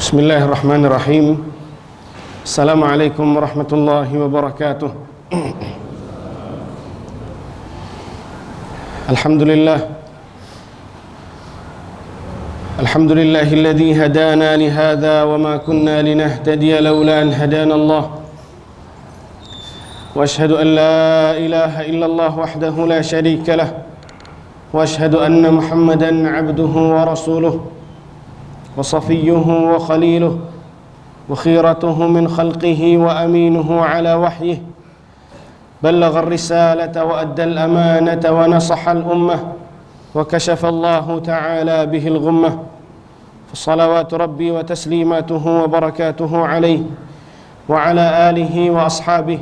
Bismillahirrahmanirrahim. Assalamualaikum warahmatullahi wabarakatuh. Alhamdulillahilladzi hadana li hadza wa ma kunna linahtadiya laula an hadana Allah. Wa ashhadu an la ilaha illallah wahdahu la syarika lah. Wa ashhadu anna Muhammadan 'abduhu wa rasuluh. وصفيه وخليله وخيرته من خلقه وأمينه على وحيه بلغ الرسالة وأدى الأمانة ونصح الأمة وكشف الله تعالى به الغمة فصلوات ربي وتسليماته وبركاته عليه وعلى آله وأصحابه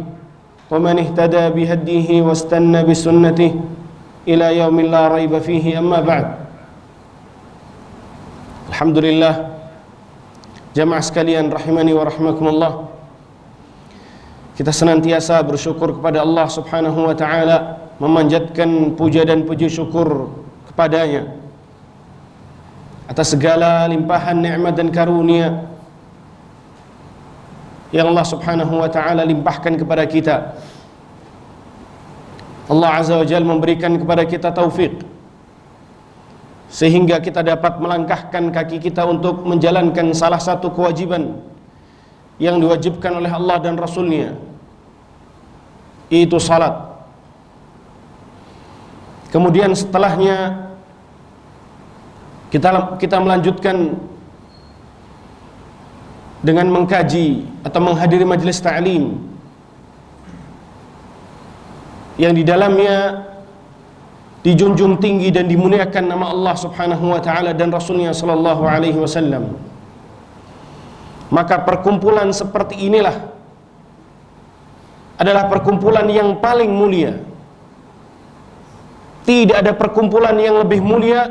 ومن اهتدى بهديه واستنى بسنته إلى يوم لا ريب فيه أما بعد. Alhamdulillah, jamaah sekalian rahimani wa rahmakumullah, kita senantiasa bersyukur kepada Allah subhanahu wa ta'ala, memanjatkan puja dan puji syukur kepadanya atas segala limpahan nikmat dan karunia yang Allah subhanahu wa ta'ala limpahkan kepada kita. Allah azza wa jalla memberikan kepada kita taufik sehingga kita dapat melangkahkan kaki kita untuk menjalankan salah satu kewajiban yang diwajibkan oleh Allah dan Rasulnya, yaitu salat. Kemudian setelahnya kita melanjutkan dengan mengkaji atau menghadiri majelis ta'lim yang di dalamnya dijunjung tinggi dan dimuliakan nama Allah subhanahu wa ta'ala dan Rasulnya sallallahu alaihi wasallam. Maka perkumpulan seperti inilah adalah perkumpulan yang paling mulia. Tidak ada perkumpulan yang lebih mulia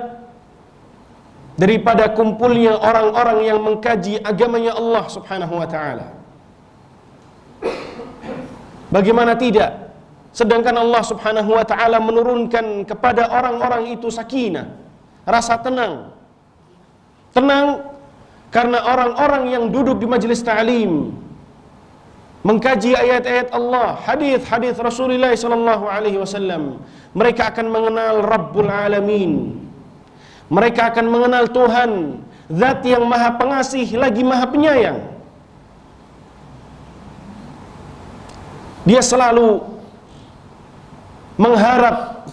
daripada kumpulnya orang-orang yang mengkaji agamanya Allah subhanahu wa ta'ala. Bagaimana tidak? Sedangkan Allah subhanahu wa ta'ala menurunkan kepada orang-orang itu sakinah, rasa tenang. Tenang karena orang-orang yang duduk di majelis ta'lim mengkaji ayat-ayat Allah, hadis-hadis Rasulullah sallallahu alaihi wasallam, mereka akan mengenal Rabbul Alamin. Mereka akan mengenal Tuhan, Zat yang Maha Pengasih lagi Maha Penyayang. Dia selalu mengharap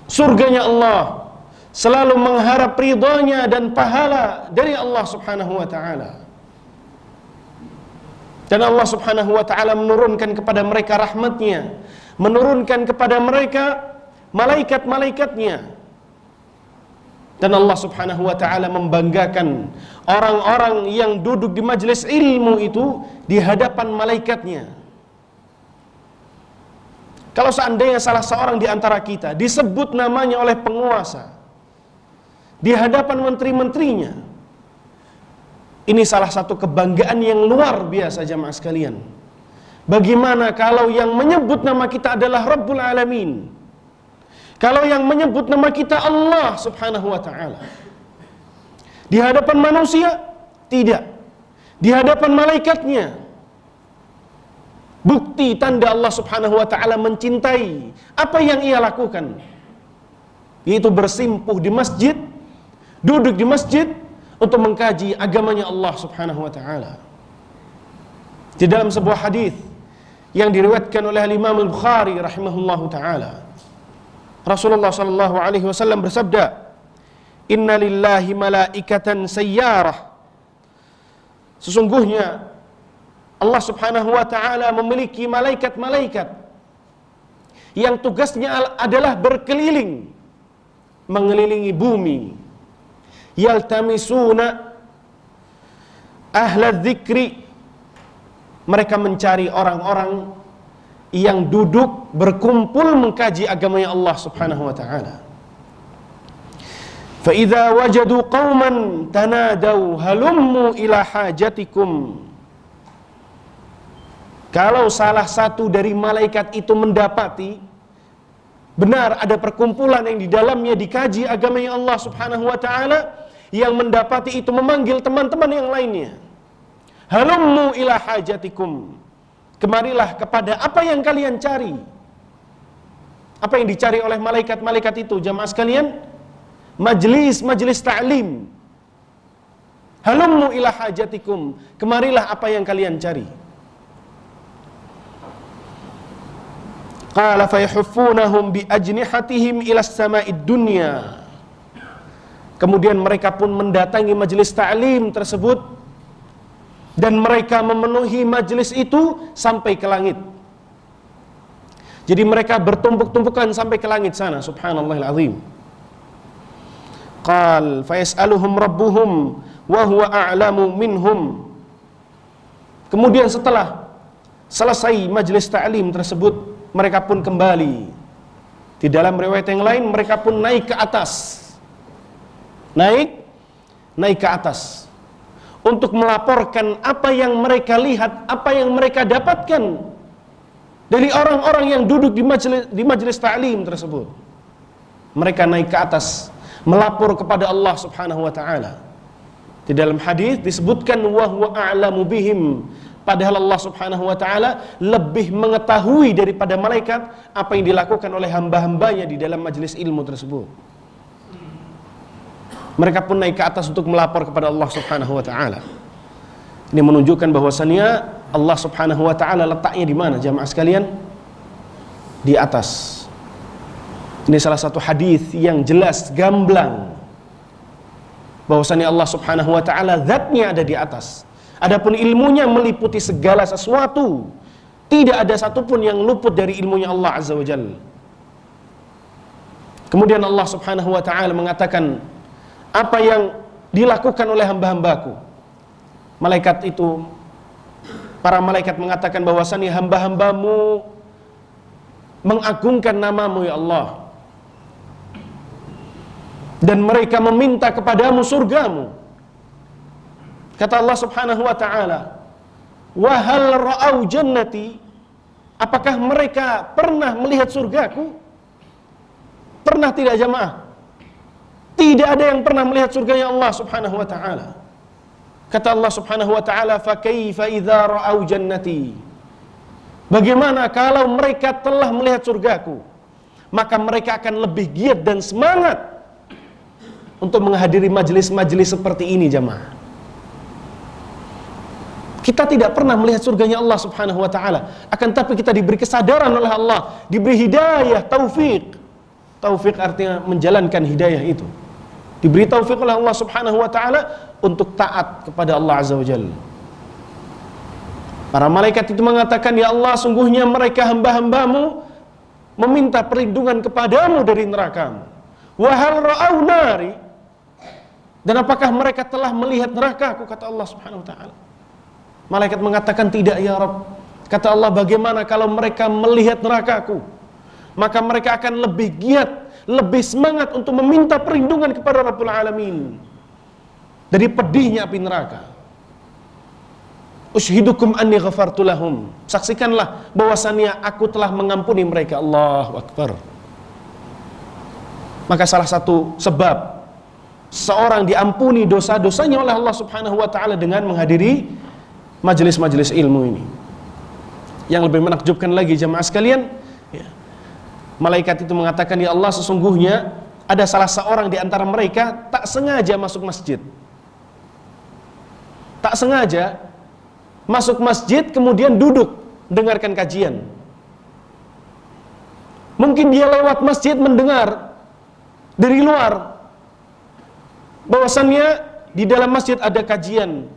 surganya Allah, selalu mengharap ridhanya dan pahala dari Allah subhanahu wa ta'ala. Dan Allah subhanahu wa ta'ala menurunkan kepada mereka rahmatnya, menurunkan kepada mereka malaikat-malaikatnya. Dan Allah subhanahu wa ta'ala membanggakan orang-orang yang duduk di majelis ilmu itu di hadapan malaikatnya. Kalau seandainya salah seorang di antara kita disebut namanya oleh penguasa di hadapan menteri-menterinya, ini salah satu kebanggaan yang luar biasa jamaah sekalian. Bagaimana kalau yang menyebut nama kita adalah Rabbul Alamin? Kalau yang menyebut nama kita Allah subhanahu wa ta'ala. Di hadapan manusia? Tidak. Di hadapan malaikatnya. Bukti tanda Allah subhanahu wa ta'ala mencintai apa yang ia lakukan, yaitu bersimpuh di masjid, duduk di masjid untuk mengkaji agamanya Allah subhanahu wa ta'ala. Di dalam sebuah hadis yang diriwayatkan oleh Imam Al-Bukhari rahimahullahu ta'ala, Rasulullah sallallahu alaihi wasallam bersabda, "Inna lillahi malaikatan sayyarah." Sesungguhnya Allah subhanahu wa ta'ala memiliki malaikat-malaikat yang tugasnya adalah berkeliling, mengelilingi bumi. Yaltamisuna ahla dzikri, mereka mencari orang-orang yang duduk berkumpul mengkaji agamanya Allah subhanahu wa ta'ala. Fa idza wajadu qauman tanadaw halummu ila hajatikum. Kalau salah satu dari malaikat itu mendapati benar ada perkumpulan yang di dalamnya dikaji agamanya Allah subhanahu wa ta'ala, yang mendapati itu memanggil teman-teman yang lainnya. Halummu ila hajatikum. Kemarilah kepada apa yang kalian cari. Apa yang dicari oleh malaikat-malaikat itu, jamaah sekalian? Majlis ta'lim. Halummu ila hajatikum. Kemarilah apa yang kalian cari. Qala fayahuffunahum bi ajnihatihim ila as-sama'id dunya. Kemudian mereka pun mendatangi majelis ta'lim tersebut dan mereka memenuhi majelis itu sampai ke langit. Jadi mereka bertumpuk-tumpukan sampai ke langit sana, subhanallahil azim. Qal fayas'aluhum rabbuhum wa huwa a'lamu minhum. Kemudian setelah selesai majelis ta'lim tersebut, mereka pun kembali. Di dalam riwayat yang lain mereka pun naik ke atas. Naik ke atas untuk melaporkan apa yang mereka lihat, apa yang mereka dapatkan dari orang-orang yang duduk di majelis ta'lim tersebut. Mereka naik ke atas melapor kepada Allah Subhanahu wa taala. Di dalam hadis disebutkan wa huwa a'lamu bihim, padahal Allah Subhanahu wa taala lebih mengetahui daripada malaikat apa yang dilakukan oleh hamba-hambanya di dalam majelis ilmu tersebut. Mereka pun naik ke atas untuk melapor kepada Allah Subhanahu wa taala. Ini menunjukkan bahwasannya Allah Subhanahu wa taala letaknya di mana, jamaah sekalian? Di atas. Ini salah satu hadis yang jelas gamblang bahwasannya Allah Subhanahu wa taala zatnya ada di atas. Adapun ilmunya meliputi segala sesuatu. Tidak ada satupun yang luput dari ilmunya Allah Azza wa Jalla. Kemudian Allah Subhanahu wa taala mengatakan, apa yang dilakukan oleh hamba-hambaku. Para malaikat mengatakan bahwasannya hamba-hambamu mengagungkan namamu ya Allah. Dan mereka meminta kepadamu surgamu. Kata Allah Subhanahu wa taala, "Wa hal ra'au jannati?" Apakah mereka pernah melihat surgaku? Pernah tidak jamaah? Tidak ada yang pernah melihat surganya Allah Subhanahu wa taala. Kata Allah Subhanahu wa taala, "Fa kaifa idza ra'au jannati?" Bagaimana kalau mereka telah melihat surgaku? Maka mereka akan lebih giat dan semangat untuk menghadiri majelis-majelis seperti ini jamaah. Kita tidak pernah melihat surganya Allah Subhanahu wa taala, akan tapi kita diberi kesadaran oleh Allah, diberi hidayah, taufik. Taufik artinya menjalankan hidayah itu. Diberi taufik oleh Allah Subhanahu wa taala untuk taat kepada Allah Azza wa Jalla. Para malaikat itu mengatakan, "Ya Allah, sungguhnya mereka hamba-hambamu meminta perlindungan kepadamu dari neraka-Mu. Wa hal ra'au nari?" Dan apakah mereka telah melihat neraka-Ku? Kata Allah Subhanahu wa taala. Malaikat mengatakan, "Tidak ya Rabb." Kata Allah, "Bagaimana kalau mereka melihat neraka-Ku? Maka mereka akan lebih giat, lebih semangat untuk meminta perlindungan kepada Rabbul Alamin dari pedihnya api neraka." Ushidukum anni ghafartu lahum. Saksikanlah bahwasannya aku telah mengampuni mereka. Allahu Akbar. Maka salah satu sebab seorang diampuni dosa-dosanya oleh Allah Subhanahu wa taala dengan menghadiri majelis-majelis ilmu ini. Yang lebih menakjubkan lagi jamaah sekalian, ya, malaikat itu mengatakan, "Ya Allah, sesungguhnya ada salah seorang di antara mereka tak sengaja masuk masjid. Tak sengaja masuk masjid kemudian duduk dengarkan kajian. Mungkin dia lewat masjid mendengar dari luar bahwasannya di dalam masjid ada kajian.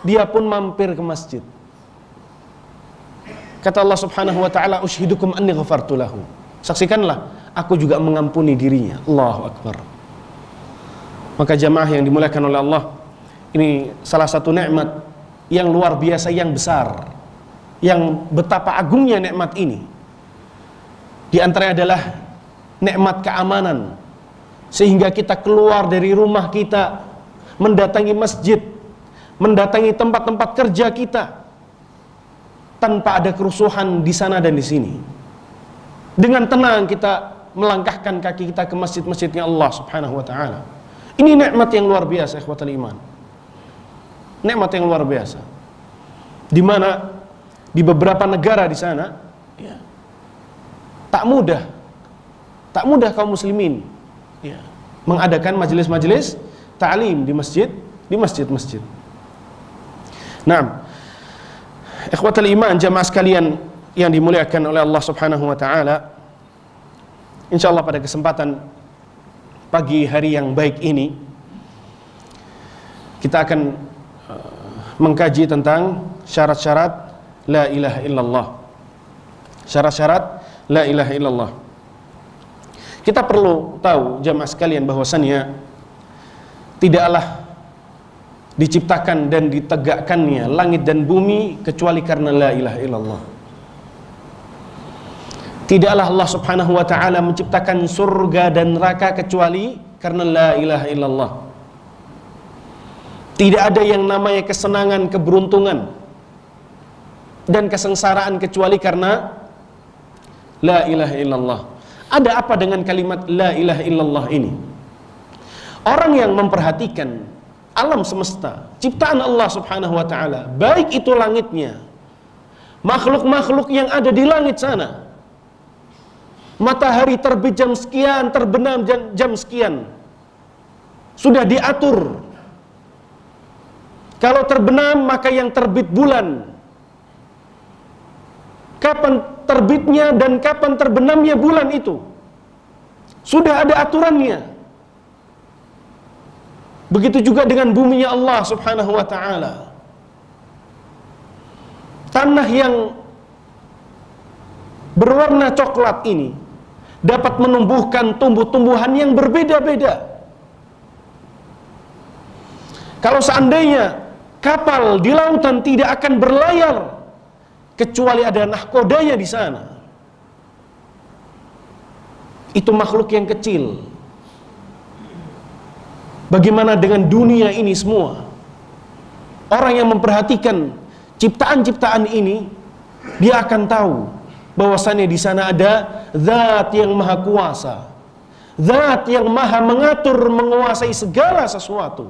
Dia pun mampir ke masjid. Kata Allah Subhanahu wa taala, "Ushidukum anni ghafartu lahu." Saksikanlah, aku juga mengampuni dirinya. Allahu Akbar. Maka jamaah yang dimuliakan oleh Allah, ini salah satu nikmat yang luar biasa, yang besar, yang betapa agungnya nikmat ini. Di antaranya adalah nikmat keamanan, sehingga kita keluar dari rumah kita, mendatangi masjid, mendatangi tempat-tempat kerja kita, tanpa ada kerusuhan di sana dan di sini. Dengan tenang kita melangkahkan kaki kita ke masjid-masjidnya Allah Subhanahu wa taala. Ini nikmat yang luar biasa, ikhwatal iman. Nikmat yang luar biasa. di mana di beberapa negara di sana ya, tak mudah kaum muslimin ya, mengadakan majelis-majelis ta'lim di masjid-masjid. Nah, ikhwatal iman, jamaah sekalian yang dimuliakan oleh Allah Subhanahu wa taala, insyaallah pada kesempatan pagi hari yang baik ini kita akan mengkaji tentang syarat-syarat la ilaha illallah. Syarat-syarat la ilaha illallah. Kita perlu tahu jamaah sekalian bahwasannya tidaklah diciptakan dan ditegakkannya langit dan bumi kecuali karena la ilaha illallah. Tidaklah Allah Subhanahu wa taala menciptakan surga dan neraka kecuali karena la ilaha illallah. Tidak ada yang namanya kesenangan, keberuntungan dan kesengsaraan kecuali karena la ilaha illallah. Ada apa dengan kalimat la ilaha illallah ini? Orang yang memperhatikan alam semesta, ciptaan Allah Subhanahu wa taala, baik itu langitnya, makhluk-makhluk yang ada di langit sana. Matahari terbit jam sekian, terbenam jam sekian. Sudah diatur. Kalau terbenam maka yang terbit bulan. Kapan terbitnya dan kapan terbenamnya bulan itu sudah ada aturannya. Begitu juga dengan buminya Allah Subhanahu wa taala. Tanah yang berwarna coklat ini dapat menumbuhkan tumbuh-tumbuhan yang berbeda-beda. Kalau seandainya kapal di lautan tidak akan berlayar kecuali ada nahkodanya di sana. Itu makhluk yang kecil. Bagaimana dengan dunia ini semua? Orang yang memperhatikan ciptaan-ciptaan ini, dia akan tahu bahwasannya di sana ada Zat yang maha kuasa, Zat yang maha mengatur, menguasai segala sesuatu.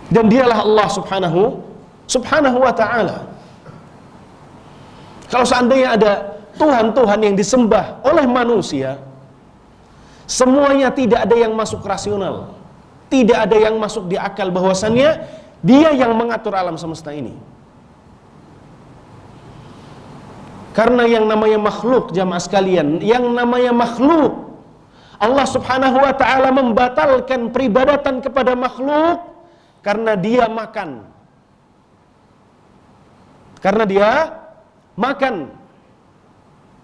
Dan dialah Allah Subhanahu wa ta'ala. Kalau seandainya ada Tuhan-Tuhan yang disembah oleh manusia, semuanya tidak ada yang masuk rasional, tidak ada yang masuk di akal bahwasannya dia yang mengatur alam semesta ini. Karena yang namanya makhluk, jamaah sekalian, yang namanya makhluk, Allah Subhanahu wa ta'ala membatalkan peribadatan kepada makhluk karena dia makan. Karena dia makan.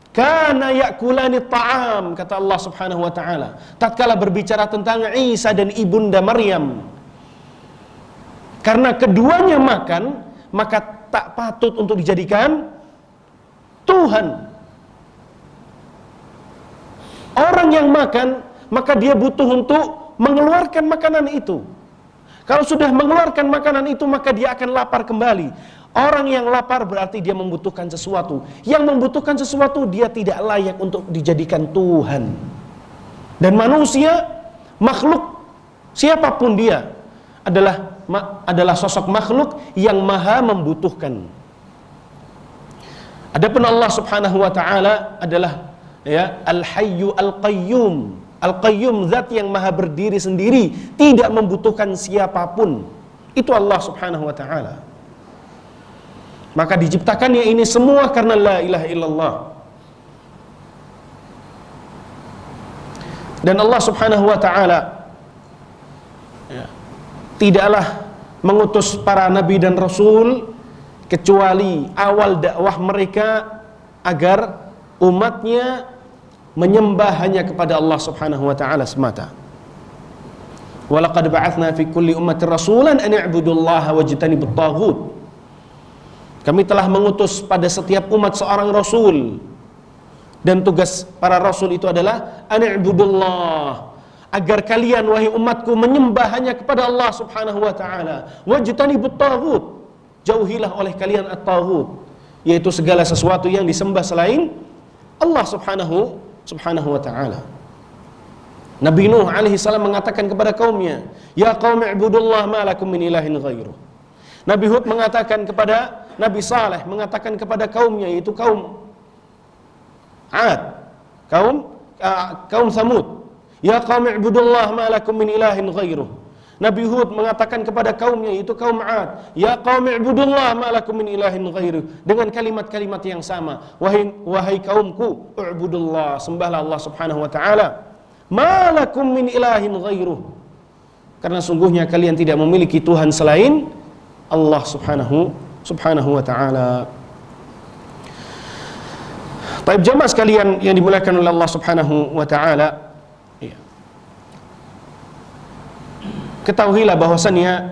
Kana yakulani ta'am, kata Allah Subhanahu wa taala. Tatkala berbicara tentang Isa dan ibunda Maryam. Karena keduanya makan, maka tak patut untuk dijadikan Tuhan. Orang yang makan, maka dia butuh untuk mengeluarkan makanan itu. Kalau sudah mengeluarkan makanan itu, maka dia akan lapar kembali. Orang yang lapar berarti dia membutuhkan sesuatu. Yang membutuhkan sesuatu, dia tidak layak untuk dijadikan Tuhan. Dan manusia, makhluk, siapapun dia, adalah sosok makhluk yang maha membutuhkan. Adapun Allah Subhanahu wa taala adalah ya Al-Hayyu Al-Qayyum. Al-Qayyum, zat yang maha berdiri sendiri, tidak membutuhkan siapapun. Itu Allah Subhanahu wa taala. Maka diciptakannya ini semua karena la ilaha illallah. Dan Allah Subhanahu wa taala ya, tidaklah mengutus para nabi dan rasul kecuali awal dakwah mereka agar umatnya menyembah hanya kepada Allah Subhanahu wa taala semata. Walaqad ba'atsna fi kulli ummatin rasulan an i'budullaha wajtanibut taghut. Kami telah mengutus pada setiap umat seorang rasul, dan tugas para rasul itu adalah an i'budullah, agar kalian wahai umatku menyembah hanya kepada Allah Subhanahu wa taala. Wajtanibut taghut, jauhilah oleh kalian at-taghut, yaitu segala sesuatu yang disembah selain Allah Subhanahu wa ta'ala. Nabi Nuh alaihi salam mengatakan kepada kaumnya, ya qaumi ibudullah ma lakum min ilahin ghairuh. Nabi Hud mengatakan kepada Nabi Saleh, mengatakan kepada kaumnya, yaitu kaum Ad, kaum Thamud, ya qaumi ibudullah ma lakum min ilahin ghairuh. Nabi Hud mengatakan kepada kaumnya, yaitu kaum Ad, ya qaumi ibudullah ma lakum min ilahin ghairuh, dengan kalimat-kalimat yang sama, wahai kaumku, ubudullah, sembahlah Allah Subhanahu wa taala, ma lakum min ilahin ghairuh, karena sungguhnya kalian tidak memiliki Tuhan selain Allah Subhanahu wa taala. Baik jemaah sekalian yang dimuliakan oleh Allah Subhanahu wa taala, ketahuilah bahwasannya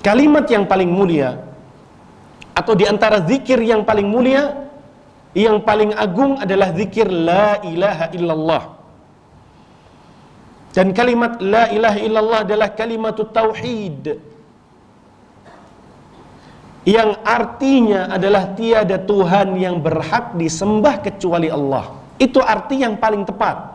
kalimat yang paling mulia atau di antara zikir yang paling mulia, yang paling agung adalah zikir la ilaha illallah. Dan kalimat la ilaha illallah adalah kalimatut tauhid, yang artinya adalah tiada Tuhan yang berhak disembah kecuali Allah. Itu arti yang paling tepat.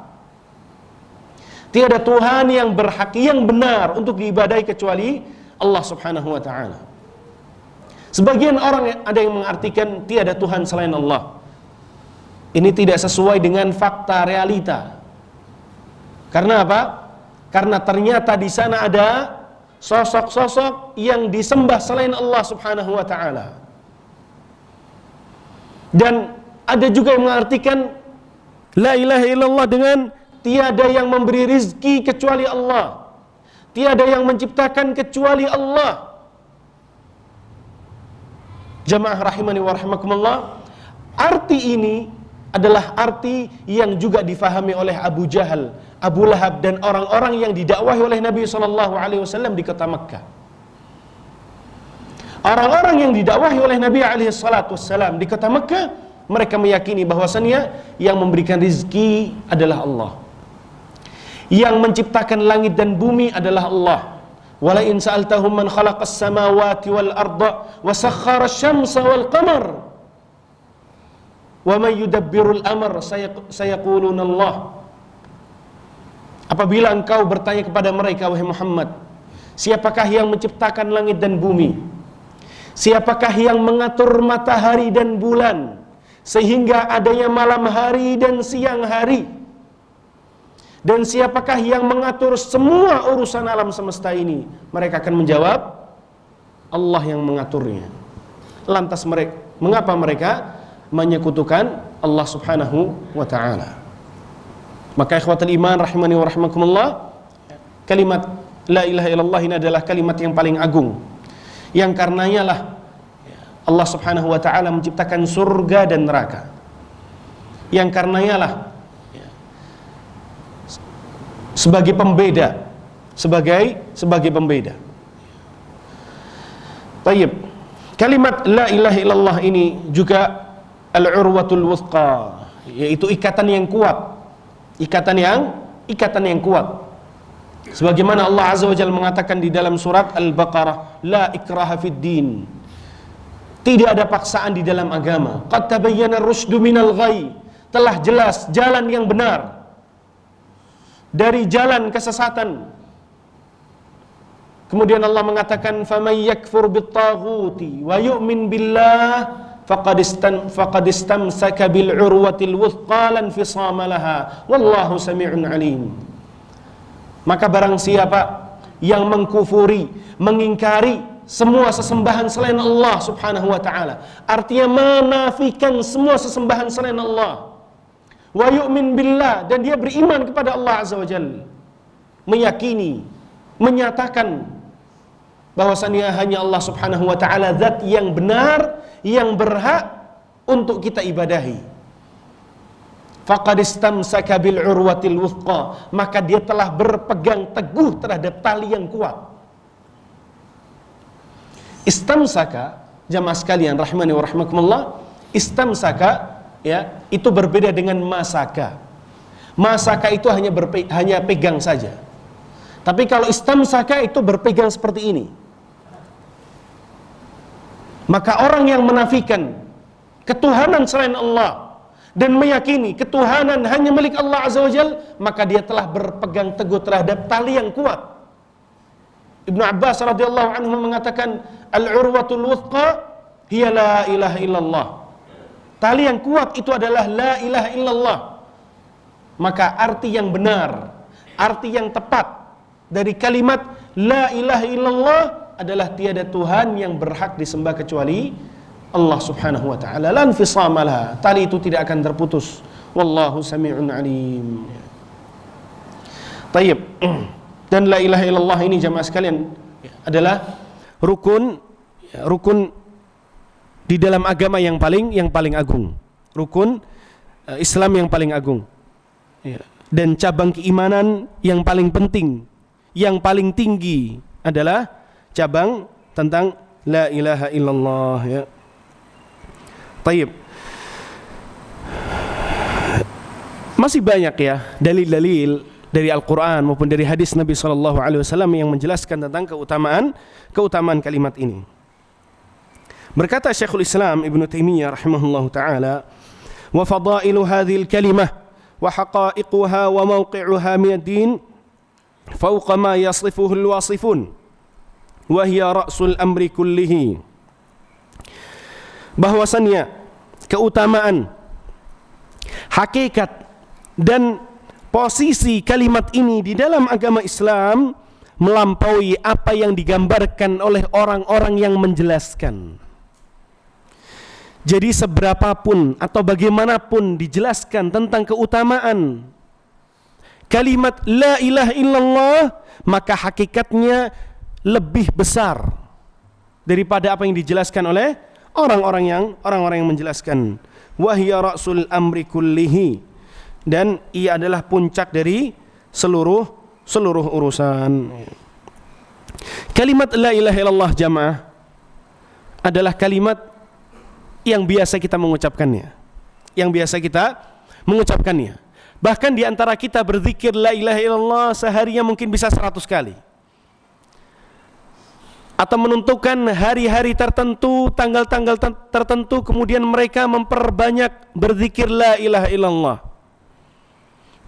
Tiada Tuhan yang berhak, yang benar untuk diibadahi kecuali Allah Subhanahu wa ta'ala. Sebagian orang ada yang mengartikan tiada Tuhan selain Allah. Ini tidak sesuai dengan fakta realita. Karena apa? Karena ternyata di sana ada sosok-sosok yang disembah selain Allah Subhanahu wa ta'ala. Dan ada juga yang mengartikan la ilaha illallah dengan tiada yang memberi rizki kecuali Allah, tiada yang menciptakan kecuali Allah. Jamaah rahimani wa rahimakumullah, arti ini adalah arti yang juga difahami oleh Abu Jahal, Abu Lahab, dan orang-orang yang didakwahi oleh Nabi SAW di kota Makkah. Orang-orang yang didakwahi oleh Nabi SAW di kota Makkah, mereka meyakini bahwasannya yang memberikan rizki adalah Allah, yang menciptakan langit dan bumi adalah Allah. Wala in sa'altahum man khalaqas samawati wal arda wa sakhkhara asy-syamsa wal qamar wa may yudabbirul amr sayaquluna Allah. Apabila engkau bertanya kepada mereka, wahai Muhammad, siapakah yang menciptakan langit dan bumi? Siapakah yang mengatur matahari dan bulan sehingga adanya malam hari dan siang hari? Dan siapakah yang mengatur semua urusan alam semesta ini? Mereka akan menjawab, Allah yang mengaturnya. Lantas mengapa mereka menyekutukan Allah Subhanahu wa ta'ala? Maka ikhwatul iman rahimani wa rahimakumullah, kalimat la ilaha illallah ini adalah kalimat yang paling agung, yang karenanya lah Allah Subhanahu wa ta'ala menciptakan surga dan neraka, yang karenanya lah sebagai pembeda, sebagai pembeda. Baik, kalimat la ilaha illallah ini juga al-urwatul wuthqa, yaitu ikatan yang kuat, ikatan yang kuat. Sebagaimana Allah Azza wa Jalla mengatakan di dalam surat Al-Baqarah, la ikraha fid din, tidak ada paksaan di dalam agama. Qad tabayyana ar-rusydu minal ghayy, telah jelas jalan yang benar dari jalan kesesatan. Kemudian Allah mengatakan, faman yakfur bit-taghuti wa yu'min billah faqad istamsaka bil urwatil wuthqa lan fisama laha wallahu sami'un alim. Maka barang siapa yang mengkufuri, mengingkari semua sesembahan selain Allah Subhanahu wa ta'ala, artinya menafikan semua sesembahan selain Allah, wa yu'min billah, dan dia beriman kepada Allah Azza wa Jalla, meyakini, menyatakan bahwasannya hanya Allah Subhanahu wa ta'ala zat yang benar, yang berhak untuk kita ibadahi. Faqad istamsaka bil urwatil wuthqa, maka dia telah berpegang teguh terhadap tali yang kuat. Istamsaka, jamaah sekalian rahimani wa rahimakumullah, istamsaka ya, itu berbeda dengan masaka. Masaka itu hanya pegang saja. Tapi kalau istamsaka itu berpegang seperti ini. Maka orang yang menafikan ketuhanan selain Allah dan meyakini ketuhanan hanya milik Allah Azza wa Jalla, maka dia telah berpegang teguh terhadap tali yang kuat. Ibnu Abbas radhiyallahu anhu mengatakan, al-urwatul wuthqa hiya la ilaha illallah. Tali yang kuat itu adalah la ilaha illallah. Maka arti yang benar, arti yang tepat dari kalimat la ilaha illallah adalah tiada Tuhan yang berhak disembah kecuali Allah subhanahu wa ta'ala. Lan fisamalah, tali itu tidak akan terputus. Wallahu sami'un alim. Tayyib. Dan la ilaha illallah ini jamaah sekalian adalah rukun di dalam agama yang paling agung. Rukun Islam yang paling agung. Dan cabang keimanan yang paling penting, yang paling tinggi adalah cabang tentang la ilaha illallah, ya. Tayyib. Masih banyak ya dalil-dalil dari Al-Quran maupun dari hadis Nabi SAW yang menjelaskan tentang keutamaan kalimat ini. Berkata Syekhul Islam Ibnu Taimiyah rahimahullahu taala, "Wa fadailu hadhil kalimah wa haqa'iquha wa mawqi'uha min ad-din fawqa ma yasifuhu al-wasifun wa hiya ra'sul amri kullihi." Bahwasannya keutamaan, hakikat dan posisi kalimat ini di dalam agama Islam melampaui apa yang digambarkan oleh orang-orang yang menjelaskan. Jadi seberapapun atau bagaimanapun dijelaskan tentang keutamaan kalimat la ilaha illallah, maka hakikatnya lebih besar daripada apa yang dijelaskan oleh orang-orang yang menjelaskan. Wahya ra'sul amri kullihi, dan ia adalah puncak dari seluruh urusan. Kalimat la ilaha illallah jamaah adalah kalimat yang biasa kita mengucapkannya. Bahkan di antara kita berzikir la ilaha illallah seharinya mungkin bisa 100 kali. Atau menentukan hari-hari tertentu, tanggal-tanggal tertentu, kemudian mereka memperbanyak berzikir la ilaha illallah.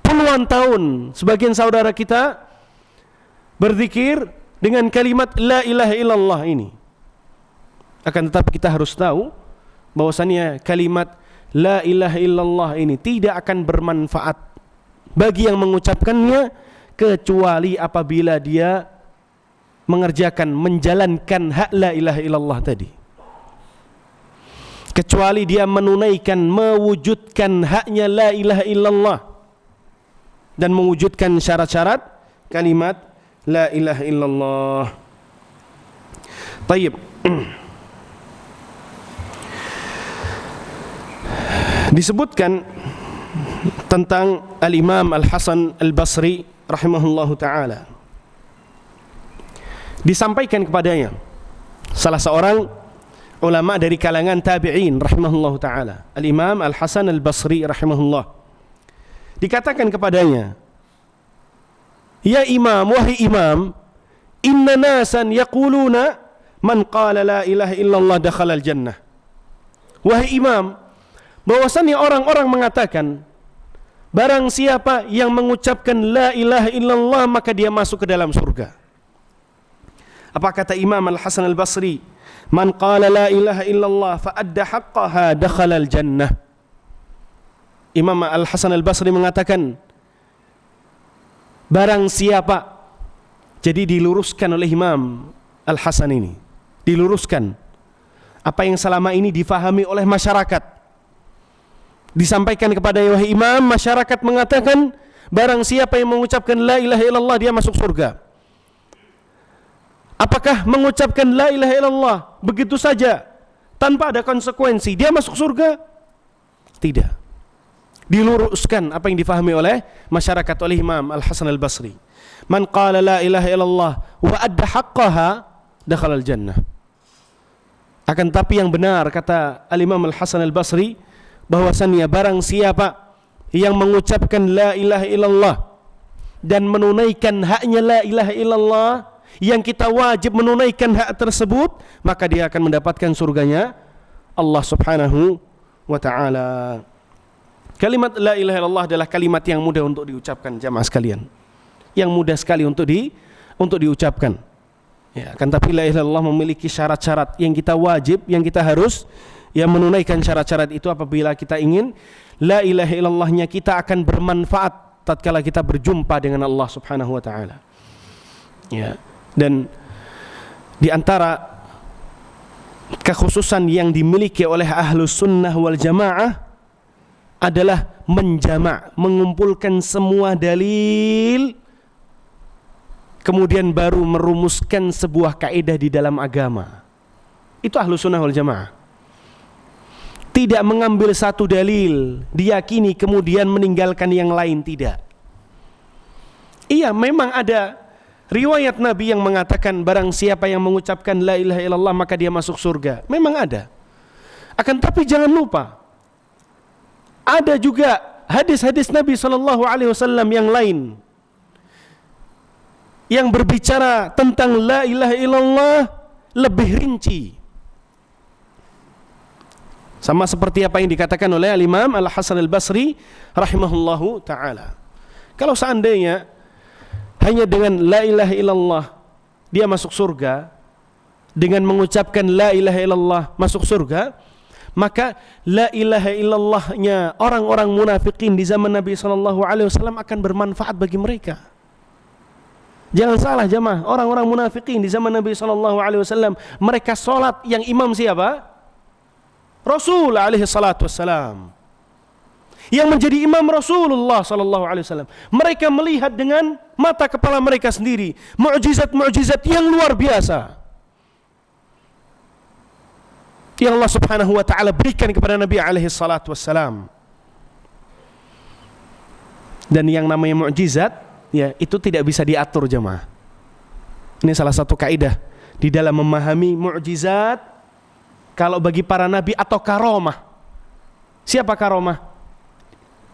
Puluhan tahun sebagian saudara kita berzikir dengan kalimat la ilaha illallah ini. Akan tetapi kita harus tahu bahwasannya kalimat la ilaha illallah ini tidak akan bermanfaat bagi yang mengucapkannya kecuali apabila dia menjalankan hak la ilaha illallah tadi. Kecuali dia mewujudkan haknya la ilaha illallah dan mewujudkan syarat-syarat kalimat la ilaha illallah. Tayyib. Disebutkan tentang Al-Imam Al-Hasan Al-Basri rahimahullahu ta'ala, disampaikan kepadanya salah seorang ulama dari kalangan tabi'in rahimahullahu ta'ala, Al-Imam Al-Hasan Al-Basri rahimahullah, dikatakan kepadanya, "Ya imam, wahai imam, inna nasan yaquluna man qala la ilaha illallah dakhala al-jannah." Wahai imam, bahwasannya orang-orang mengatakan barang siapa yang mengucapkan la ilaha illallah maka dia masuk ke dalam surga. Apa kata Imam Al-Hasan Al-Basri? Man qala la ilaha illallah fa adda haqqaha dakhala al-jannah. Imam Al-Hasan Al-Basri mengatakan barang siapa, jadi diluruskan oleh Imam Al-Hasan ini, diluruskan apa yang selama ini difahami oleh masyarakat. Disampaikan kepada wahai imam, masyarakat mengatakan barang siapa yang mengucapkan la ilaha illallah dia masuk surga. Apakah mengucapkan la ilaha illallah begitu saja tanpa ada konsekuensi dia masuk surga? Tidak. Diluruskan apa yang difahami oleh masyarakat oleh Imam Al-Hasan Al-Basri. Man qala la ilaha illallah wa adda haqqaha dakhala al-jannah. Akan tapi yang benar kata Al-Imam Al-Hasan Al-Basri, bahwasannya barang siapa yang mengucapkan la ilaha illallah dan menunaikan haknya la ilaha illallah, yang kita wajib menunaikan hak tersebut, maka dia akan mendapatkan surganya Allah subhanahu wa ta'ala. Kalimat la ilaha illallah adalah kalimat yang mudah untuk diucapkan jamaah sekalian, yang mudah sekali untuk diucapkan. Ya, kan tapi la ilaha illallah memiliki syarat-syarat yang kita wajib, yang kita harus menunaikan syarat-syarat itu apabila kita ingin la ilaha illallahnya kita akan bermanfaat tatkala kita berjumpa dengan Allah Subhanahu wa taala. Ya. Dan di antara kekhususan yang dimiliki oleh Ahlus Sunnah wal Jamaah adalah mengumpulkan semua dalil kemudian baru merumuskan sebuah kaidah di dalam agama. Itu Ahlus Sunnah wal Jamaah. Tidak mengambil satu dalil, diyakini kemudian meninggalkan yang lain, tidak. Iya, memang ada riwayat Nabi yang mengatakan barang siapa yang mengucapkan la ilaha illallah maka dia masuk surga. Memang ada. Akan tapi jangan lupa, ada juga hadis-hadis Nabi SAW yang lain yang berbicara tentang la ilaha illallah lebih rinci. Sama seperti apa yang dikatakan oleh Al-Imam Al-Hasan Al-Basri rahimahullahu ta'ala. Kalau seandainya hanya dengan la ilaha illallah dia masuk surga, dengan mengucapkan la ilaha illallah masuk surga, maka la ilaha illallahnya orang-orang munafikin di zaman Nabi SAW akan bermanfaat bagi mereka. Jangan salah jemaah, orang-orang munafikin di zaman Nabi SAW mereka sholat yang imam siapa? Rasul alaihi salatu wassalam. Yang menjadi imam Rasulullah SAW. Mereka melihat dengan mata kepala mereka sendiri mukjizat-mukjizat yang luar biasa yang Allah Subhanahu wa taala berikan kepada Nabi alaihi salatu wassalam. Dan yang namanya mukjizat, ya, itu tidak bisa diatur jemaah. Ini salah satu kaidah di dalam memahami mukjizat. Kalau bagi para nabi atau karomah, siapa karomah?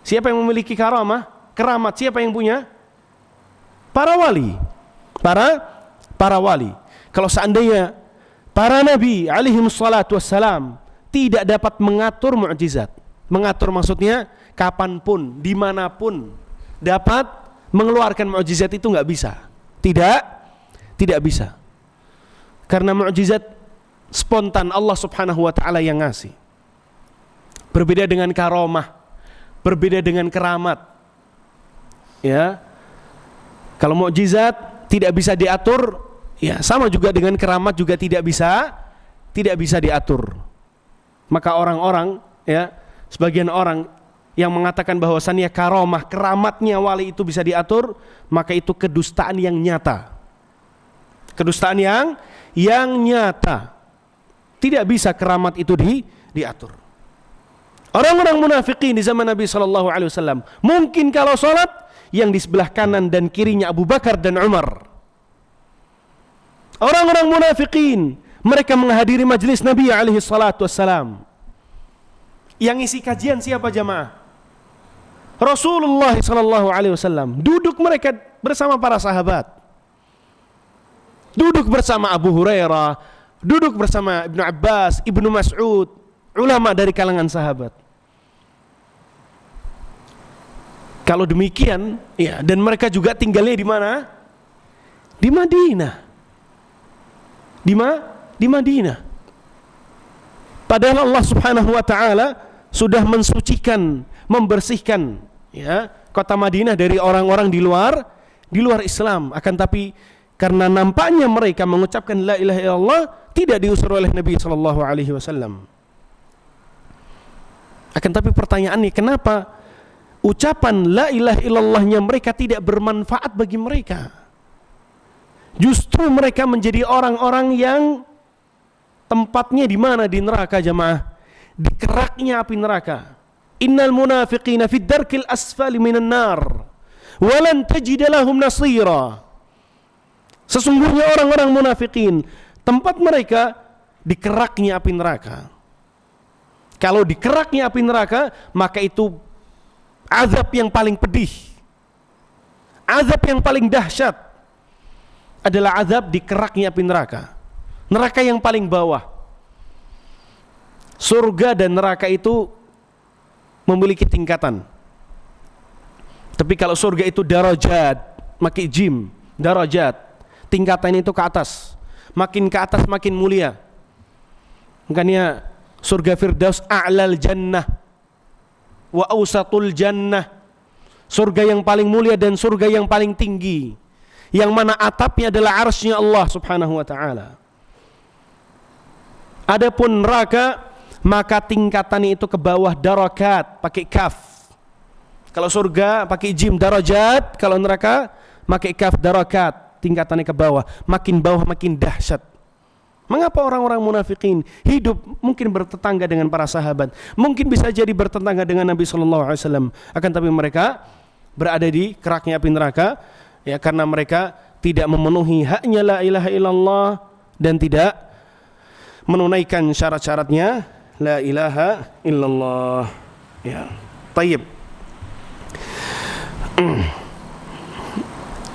Siapa yang memiliki karomah? Keramat siapa yang punya? Para wali. Para wali. Kalau seandainya para nabi alaihi salatu wassalam tidak dapat mengatur mukjizat. Mengatur maksudnya kapanpun, dimanapun dapat mengeluarkan mukjizat itu nggak bisa. Tidak bisa. Karena mukjizat spontan Allah Subhanahu wa taala yang ngasih. Berbeda dengan karomah, berbeda dengan keramat. Ya. Kalau mukjizat tidak bisa diatur, ya sama juga dengan keramat juga tidak bisa diatur. Maka orang-orang, ya, sebagian orang yang mengatakan bahwasannya karomah, keramatnya wali itu bisa diatur, maka itu kedustaan yang nyata. Kedustaan yang nyata. Tidak bisa keramat itu diatur. Orang-orang munafikin di zaman Nabi SAW, mungkin kalau sholat yang di sebelah kanan dan kirinya Abu Bakar dan Umar. Orang-orang munafikin, mereka menghadiri majlis Nabi SAW. Yang isi kajian siapa jamaah? Rasulullah SAW. Duduk mereka bersama para sahabat, duduk bersama Abu Hurairah, duduk bersama Ibnu Abbas, Ibnu Mas'ud, ulama dari kalangan sahabat. Kalau demikian, ya, dan mereka juga tinggalnya di mana? Di Madinah. Di Madinah. Padahal Allah Subhanahu wa taala sudah mensucikan, membersihkan, ya, kota Madinah dari orang-orang di luar Islam. Akan tapi karena nampaknya mereka mengucapkan la ilaha illallah tidak diusir oleh Nabi sallallahu alaihi wasallam. Akan tapi pertanyaannya, kenapa ucapan la ilaha illallahnya mereka tidak bermanfaat bagi mereka? Justru mereka menjadi orang-orang yang tempatnya di mana? Di neraka jemaah. Di keraknya api neraka. Innal munafiqina fid darkil asfali minan nar wa lan tajid lahum nasira. Sesungguhnya orang-orang munafikin tempat mereka di keraknya api neraka. Kalau di keraknya api neraka, maka itu azab yang paling pedih, azab yang paling dahsyat adalah azab di keraknya api neraka. Neraka yang paling bawah. Surga dan neraka itu memiliki tingkatan. Tapi kalau surga itu darajat, maki jim, darajat, tingkatan itu ke atas. makin ke atas makin mulia. Makanya surga Firdaus a'lal jannah wa awsatul jannah, surga yang paling mulia dan surga yang paling tinggi, yang mana atapnya adalah arsy-Nya Allah Subhanahu wa taala. Adapun neraka, maka tingkatannya itu ke bawah, darakat pakai kaf. Kalau surga pakai jim, darajat. Kalau neraka pakai kaf, darakat, tingkatannya ke bawah. Makin bawah makin dahsyat. Mengapa orang-orang munafikin hidup mungkin bertetangga dengan para sahabat, mungkin bisa jadi bertetangga dengan Nabi SAW, akan tapi mereka berada di keraknya api neraka, ya, karena mereka tidak memenuhi haknya la ilaha illallah dan tidak menunaikan syarat-syaratnya la ilaha illallah. Ya, tayyib.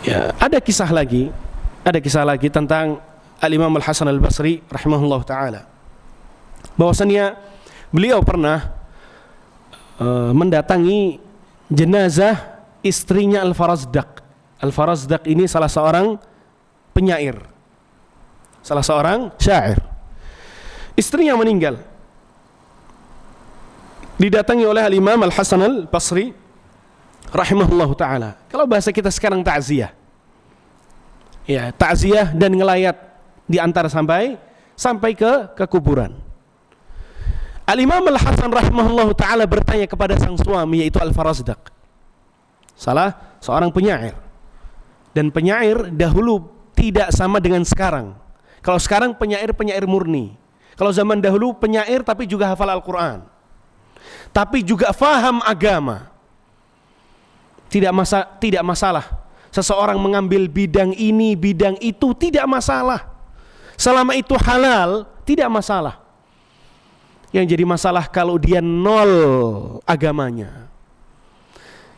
Ya, ada kisah lagi tentang Al-Imam Al-Hasan Al-Basri rahimahullah ta'ala, bahwasannya beliau pernah mendatangi jenazah istrinya Al-Farazdaq. Al-Farazdaq ini salah seorang penyair, salah seorang syair. Istrinya meninggal, didatangi oleh Al-Imam Al-Hasan Al-Basri rahimahullah ta'ala. Kalau bahasa kita sekarang ta'ziyah, ya, ta'ziyah dan ngelayat diantar sampai ke kuburan. Al-Imam Al-Hasan rahimahullah ta'ala bertanya kepada sang suami, yaitu Al-Farazdaq, salah seorang penyair. Dan penyair dahulu tidak sama dengan sekarang. Kalau sekarang penyair murni. Kalau zaman dahulu penyair tapi juga hafal Al-Quran, tapi juga faham agama. Tidak masalah seseorang mengambil bidang ini, bidang itu, tidak masalah. Selama itu halal, tidak masalah. Yang jadi masalah kalau dia nol agamanya.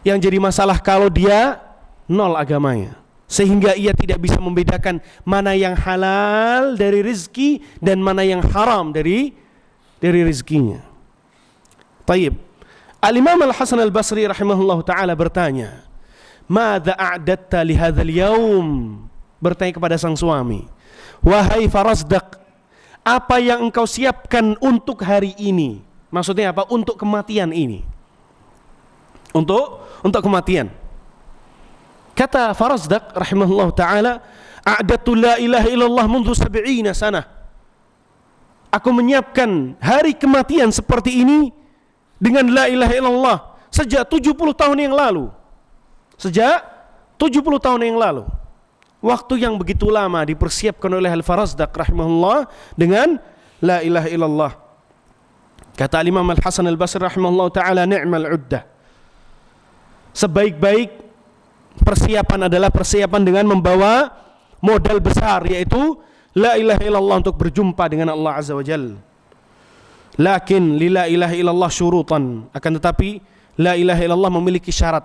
Yang jadi masalah kalau dia nol agamanya, sehingga ia tidak bisa membedakan mana yang halal dari rezeki dan mana yang haram dari rezekinya. Tayyib. Al-Imam Al-Hasan Al-Basri rahimahullah ta'ala bertanya, "Madza a'datta li hadzal yaum?" Bertanya kepada sang suami, "Wahai Farazdaq, apa yang engkau siapkan untuk hari ini?" Maksudnya apa? Untuk kematian ini. Untuk kematian. Kata Farazdaq rahimahullah ta'ala, "A'datu la ilaha illallah mundu 70 sanah." Aku menyiapkan hari kematian seperti ini dengan la ilaha illallah sejak 70 tahun yang lalu. Sejak 70 tahun yang lalu. Waktu yang begitu lama dipersiapkan oleh Al-Farazdaq rahimahullah dengan la ilaha illallah. Kata Imam Al-Hasan Al-Basri rahimahullah ta'ala, "Ni'mal uddah." Sebaik-baik persiapan adalah persiapan dengan membawa modal besar, yaitu la ilaha illallah, untuk berjumpa dengan Allah Azza wa Jalla. Lakin li la ilaha illallah syurutan, akan tetapi la ilaha illallah memiliki syarat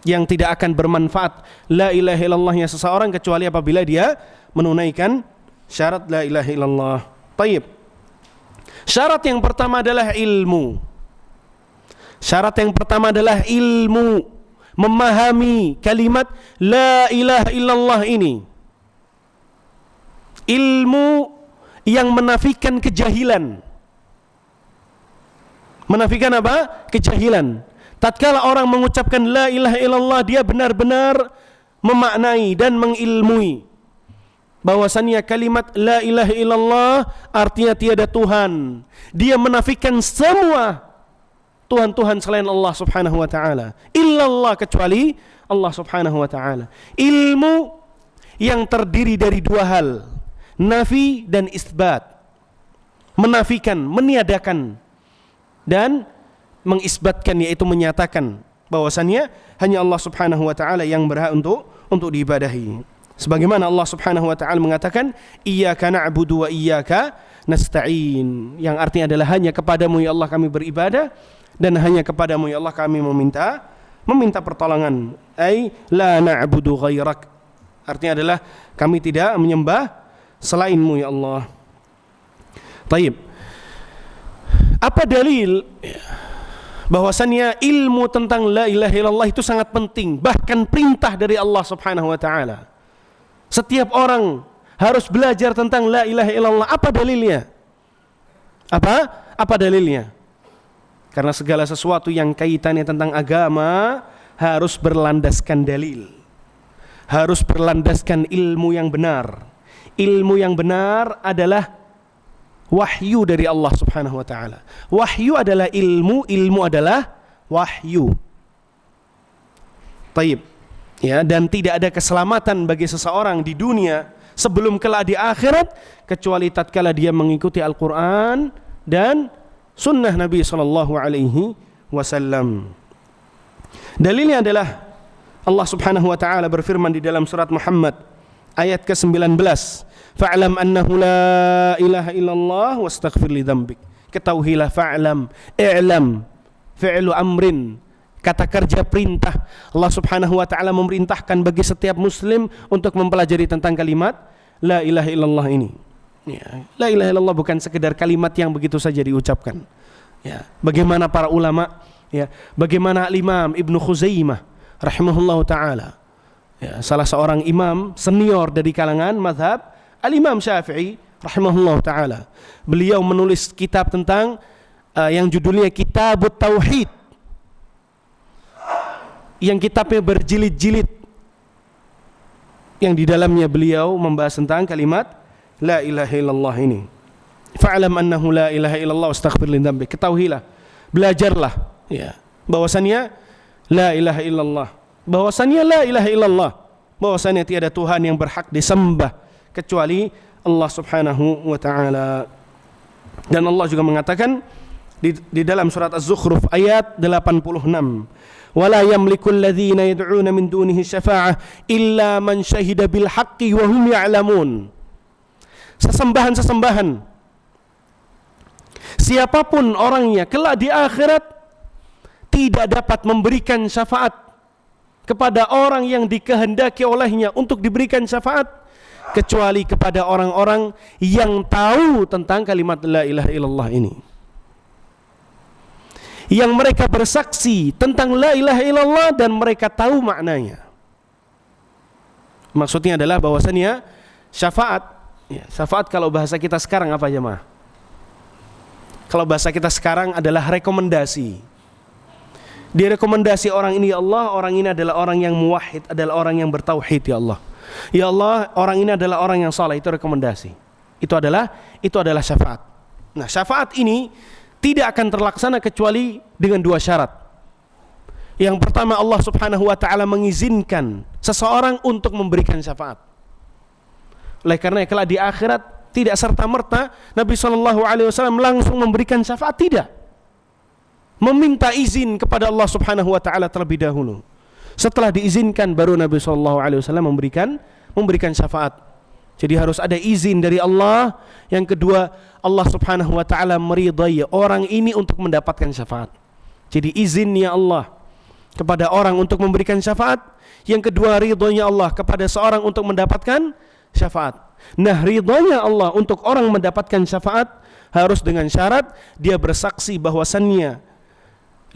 yang tidak akan bermanfaat la ilaha illallahnya seseorang kecuali apabila dia menunaikan syarat la ilaha illallah. Tayyib. Syarat yang pertama adalah ilmu. Syarat yang pertama adalah ilmu, memahami kalimat la ilaha illallah ini. Ilmu yang menafikan kejahilan. Menafikan apa? Kejahilan. Tatkala orang mengucapkan la ilaha illallah, dia benar-benar memaknai dan mengilmui bahwasannya kalimat la ilaha illallah artinya tiada Tuhan. Dia menafikan semua Tuhan-Tuhan selain Allah subhanahu wa ta'ala. Illallah, kecuali Allah subhanahu wa ta'ala. Ilmu yang terdiri dari dua hal, nafi dan isbat. Menafikan, meniadakan, dan mengisbatkan, yaitu menyatakan bahwasannya hanya Allah subhanahu wa ta'ala yang berhak untuk diibadahi. Sebagaimana Allah subhanahu wa ta'ala mengatakan, iyyaka na'budu wa iyyaka nasta'in, yang artinya adalah hanya kepadamu ya Allah kami beribadah, dan hanya kepadamu ya Allah kami meminta pertolongan. Ai la na'budu ghairak, artinya adalah kami tidak menyembah selainmu ya Allah. Taib. Apa dalil bahwasannya ilmu tentang la ilaha illallah itu sangat penting, bahkan perintah dari Allah subhanahu wa ta'ala? Setiap orang harus belajar tentang la ilaha illallah. Apa dalilnya? Apa dalilnya? Karena segala sesuatu yang kaitannya tentang agama harus berlandaskan dalil. Harus berlandaskan ilmu yang benar. Ilmu yang benar adalah wahyu dari Allah Subhanahu wa taala. Wahyu adalah ilmu, ilmu adalah wahyu. Taib. Ya, dan tidak ada keselamatan bagi seseorang di dunia sebelum kelak di akhirat kecuali tatkala dia mengikuti Al-Qur'an dan sunnah Nabi sallallahu alaihi wasallam. Dalilnya adalah Allah Subhanahu wa taala berfirman di dalam surat Muhammad ayat ke-19, "Fa'lam annahu la ilaha illallah wastaghfir li dzambik." Ketahuilah, fa'lam, i'lam, fi'lu amrin, kata kerja perintah. Allah Subhanahu wa taala memerintahkan bagi setiap muslim untuk mempelajari tentang kalimat la ilaha illallah ini. Ya, la ilaha illallah bukan sekedar kalimat yang begitu saja diucapkan. Ya, bagaimana para ulama, ya, bagaimana Imam Ibnu Khuzaimah rahimahullahu taala, ya, salah seorang imam senior dari kalangan mazhab Al-Imam Syafi'i rahimahullahu taala. Beliau menulis kitab tentang yang judulnya Kitabut Tauhid, yang kitabnya berjilid-jilid, yang di dalamnya beliau membahas tentang kalimat la ilaha illallah ini. Fa'lam annahu la ilaha illallah wastaghfir li dzambik. Ketahuilah, belajarlah, ya, bahwasannya la ilaha illallah, bahwasannya la ilaha illallah, bahwasannya tiada Tuhan yang berhak disembah kecuali Allah Subhanahu wa taala. Dan Allah juga mengatakan di dalam surat Az-Zukhruf ayat 86, wala yamliku alladhina yad'una min dunihi syafa'ah illa man syahida bil haqqi wa hum ya'lamun. Sesembahan-sesembahan, siapapun orangnya kelak di akhirat tidak dapat memberikan syafaat kepada orang yang dikehendaki olehnya untuk diberikan syafaat kecuali kepada orang-orang yang tahu tentang kalimat la ilaha illallah ini, yang mereka bersaksi tentang la ilaha illallah dan mereka tahu maknanya. Maksudnya adalah bahwasannya syafaat, ya, syafaat kalau bahasa kita sekarang apa jemaah? Kalau bahasa kita sekarang adalah rekomendasi. Direkomendasi orang ini, ya Allah, orang ini adalah orang yang muwahhid, adalah orang yang bertauhid, ya Allah. Ya Allah, orang ini adalah orang yang saleh, itu rekomendasi. Itu adalah syafaat. Nah, syafaat ini tidak akan terlaksana kecuali dengan dua syarat. Yang pertama, Allah Subhanahu wa taala mengizinkan seseorang untuk memberikan syafaat. Oleh karena kelak di akhirat tidak serta-merta Nabi sallallahu alaihi wasallam langsung memberikan syafaat, tidak. Meminta izin kepada Allah Subhanahu wa taala terlebih dahulu. Setelah diizinkan baru Nabi sallallahu alaihi wasallam memberikan syafaat. Jadi harus ada izin dari Allah. Yang kedua, Allah Subhanahu wa taala meridai orang ini untuk mendapatkan syafaat. Jadi izinnya Allah kepada orang untuk memberikan syafaat. Yang kedua, ridhonya Allah kepada seorang untuk mendapatkan syafaat. Nah, ridhonya Allah untuk orang mendapatkan syafaat harus dengan syarat dia bersaksi bahwasannya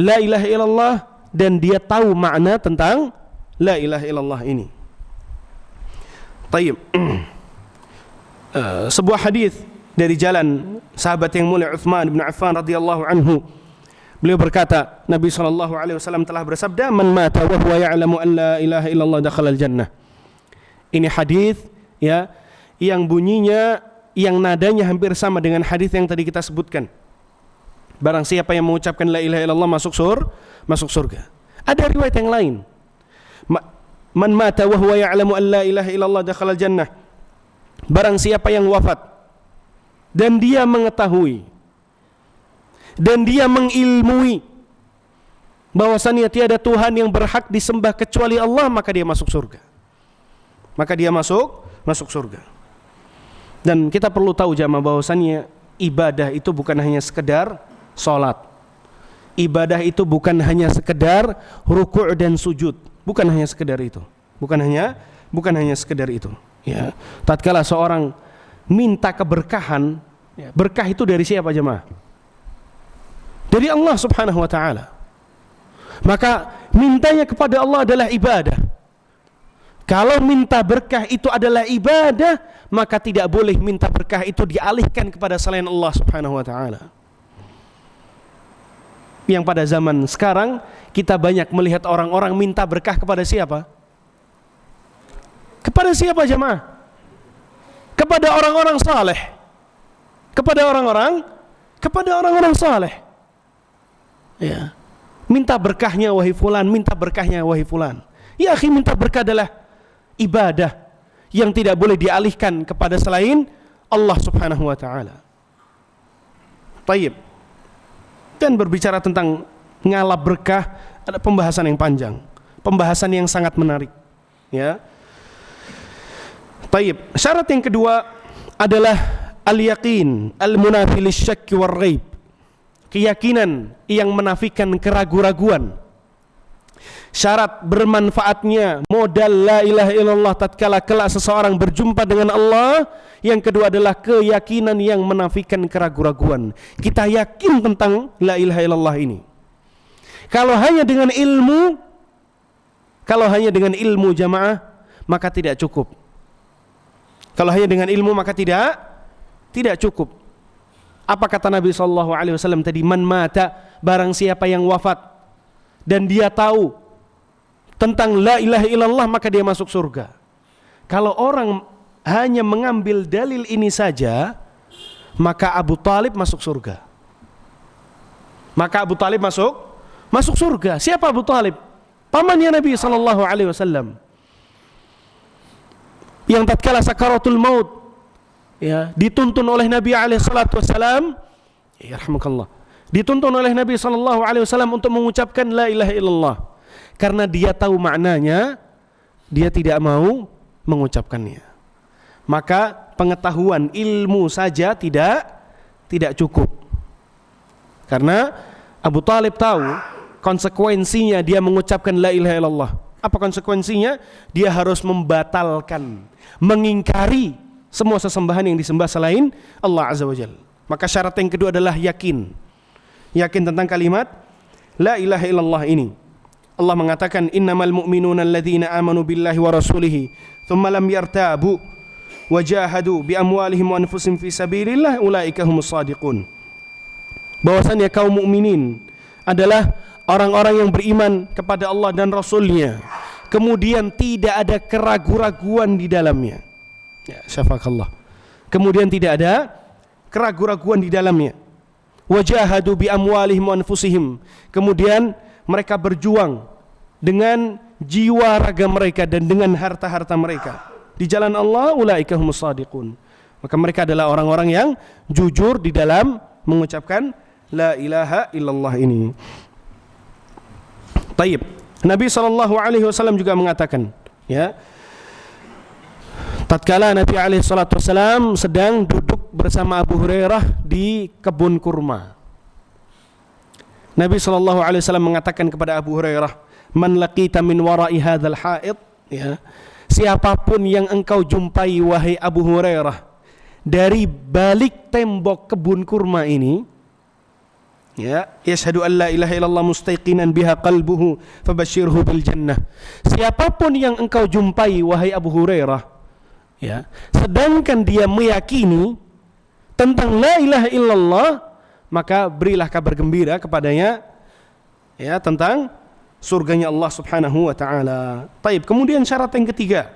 la ilaha illallah dan dia tahu makna tentang la ilaha illallah ini. Taib. Sebuah hadis dari jalan sahabat yang mulia Utsman bin Affan radhiyallahu anhu, beliau berkata, Nabi sallallahu alaihi wasallam telah bersabda, "Man mata wa huwa ya'lamu an la ilaha illallah dakhala al-jannah." Ini hadis, ya, yang bunyinya, yang nadanya hampir sama dengan hadis yang tadi kita sebutkan. Barang siapa yang mengucapkan la ilaha illallah masuk surga. Ada riwayat yang lain. Man mata wa huwa ya'lamu an la ilaha illallah dakhala al-jannah. Barang siapa yang wafat dan dia mengetahui dan dia mengilmui bahwasannya tiada Tuhan yang berhak disembah kecuali Allah, maka dia masuk surga. Maka dia masuk surga. Dan kita perlu tahu jamaah bahwasannya ibadah itu bukan hanya sekedar salat. Ibadah itu bukan hanya sekedar ruku' dan sujud. Bukan hanya sekedar itu. Bukan hanya sekedar itu. Ya, tatkala seorang minta keberkahan, ya, berkah itu dari siapa jemaah? Dari Allah Subhanahu wa taala. Maka mintanya kepada Allah adalah ibadah. Kalau minta berkah itu adalah ibadah, maka tidak boleh minta berkah itu dialihkan kepada selain Allah Subhanahu wa taala. Yang pada zaman sekarang kita banyak melihat orang-orang minta berkah kepada siapa? Kepada siapa jemaah? Kepada orang-orang saleh. Kepada orang-orang saleh. Ya. Minta berkahnya wahai fulan, minta berkahnya wahai fulan. Ya akhi, minta berkah adalah ibadah yang tidak boleh dialihkan kepada selain Allah Subhanahu wa taala. Taib. Dan berbicara tentang ngalap berkah, ada pembahasan yang panjang, pembahasan yang sangat menarik, ya. Taib. Syarat yang kedua adalah al-yaqin al-munafi lisyakki war-raib. Keyakinan yang menafikan keraguan-raguan. Syarat bermanfaatnya modal la ilaha illallah tatkala kelak seseorang berjumpa dengan Allah. Yang kedua adalah keyakinan yang menafikan keraguan-raguan. Kita yakin tentang la ilaha illallah ini. Kalau hanya dengan ilmu jamaah, maka tidak cukup. Kalau hanya dengan ilmu maka tidak cukup. Apa kata Nabi SAW tadi? Man mata, barang siapa yang wafat dan dia tahu tentang la ilaha illallah, maka dia masuk surga. Kalau orang hanya mengambil dalil ini saja, maka Abu Talib masuk surga. Masuk surga. Siapa Abu Talib? Pamannya Nabi SAW. Yang tatkala sakaratul maut, ya, dituntun oleh Nabi SAW, ya rahmakallah, dituntun oleh Nabi SAW untuk mengucapkan la ilaha illallah. Karena dia tahu maknanya, dia tidak mau mengucapkannya. Maka pengetahuan ilmu saja tidak cukup. Karena Abu Talib tahu konsekuensinya dia mengucapkan la ilaha illallah. Apa konsekuensinya? Dia harus membatalkan, mengingkari semua sesembahan yang disembah selain Allah Azza wa Jalla. Maka syarat yang kedua adalah yakin tentang kalimat la ilaha illallah ini. Allah mengatakan innamal mu'minuna alladzina amanu billahi wa rasulihi thumma lam yartabu wa jahadu bi amwalihim wa anfusihim fi sabilillah ulaika humus shadiqun. Bahwasannya kaum mukminin adalah orang-orang yang beriman kepada Allah dan Rasulnya, kemudian tidak ada keraguan-raguan di dalamnya. Ya, syafakallah. Kemudian tidak ada keraguan-raguan di dalamnya. Wajahadu bi amwalihim wa anfusihim. Kemudian mereka berjuang dengan jiwa raga mereka dan dengan harta-harta mereka di jalan Allah. Ulaika humus shadiqun. Maka mereka adalah orang-orang yang jujur di dalam mengucapkan la ilaha illallah ini. Taib. Nabi SAW juga mengatakan, ya, tatkala Nabi SAW sedang duduk bersama Abu Hurairah di kebun kurma, Nabi SAW mengatakan kepada Abu Hurairah, man laqita min wara'i hadzal ha'id, ya, siapapun yang engkau jumpai wahai Abu Hurairah dari balik tembok kebun kurma ini, ya, yashhadu an la ilaha illallah mustaiqinan biha qalbuhu fabashshirhu bil jannah. Siapapun yang engkau jumpai wahai Abu Hurairah, ya, sedangkan dia meyakini tentang la ilaha illallah, maka berilah kabar gembira kepadanya, ya, tentang surganya Allah Subhanahu wa taala. Taib. Kemudian syarat yang ketiga,